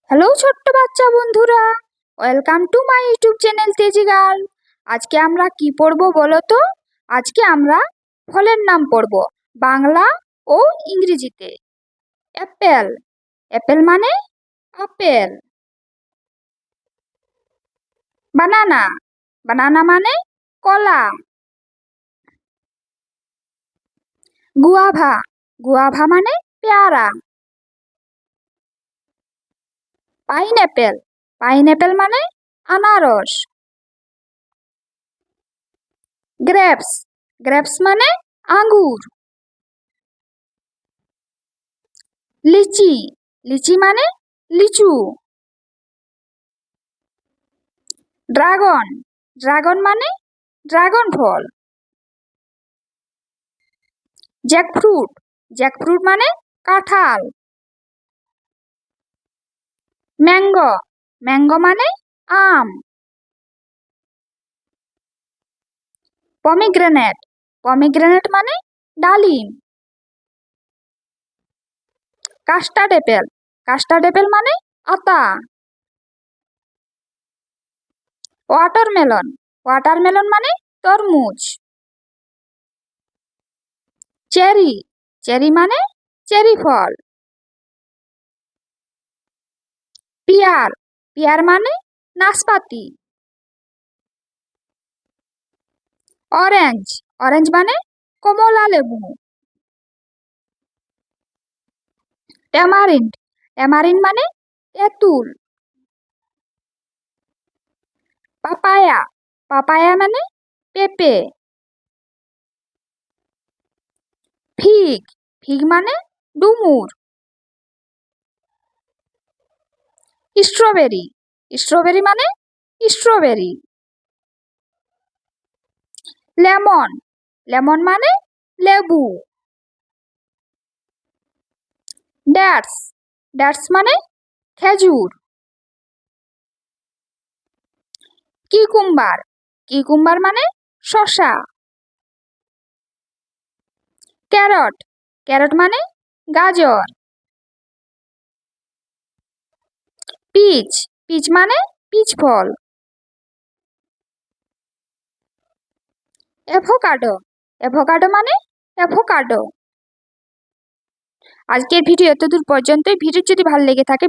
Hello ছোট্ট বাচ্চা বন্ধুরা, welcome to my YouTube channel তেজি গার্ল। আজকে আমরা কি পড়বো বলো তো? আজকে আমরা ফলের নাম পড়বো বাংলা ও ইংরেজিতে। অ্যাপেল, অ্যাপেল মানে আপেল। বানানা, বানানা মানে কলা। গুয়াভা, গুয়াভা মানে পেয়ারা। পাইনঅ্যাপেল, পাইনঅ্যাপেল মানে আনারস। গ্রেপস, গ্রেপস মানে আঙ্গুর। লিচি, লিচি মানে লিচু। ড্রাগন, ড্রাগন মানে ড্রাগন ফল। জ্যাকফ্রুট, জ্যাকফ্রুট মানে কাঁঠাল। ম্যাঙ্গো, ম্যাঙ্গো মানে আম। পমিগ্রেনেট, পমিগ্রেনেট মানে ডালিম। কাস্টার্ড অ্যাপেল, কাস্টার্ড অ্যাপেল মানে আতা। ওয়াটারমেলন, ওয়াটারমেলন মানে তরমুজ। চেরি, চেরি মানে চেরি ফল। পিয়ার, পিয়ার মানে নাশপাতি। অরেঞ্জ, অরেঞ্জ মানে কমলা লেবু। ট্যামারিন্ড, ট্যামারিন্ড মানে তেঁতুল। পাপায়া, পাপায়া মানে পেঁপে। ফিগ, ফিগ মানে ডুমুর। স্ট্রবেরি, স্ট্রবেরি মানে স্ট্রবেরি। লেমন, লেমন মানে লেবু। ড্যাটস, ড্যাটস মানে খেজুর। কিকুম্বার, কিকুম্বার মানে শসা। ক্যারট, ক্যারট মানে গাজর। পিচ, পিচ মানে পিচ ফল। অ্যাভোকাডো, অ্যাভোকাডো মানে অ্যাভোকাডো। আজকের ভিডিও এতদূর পর্যন্তই। ভিডিও যদি ভালো লেগে থাকে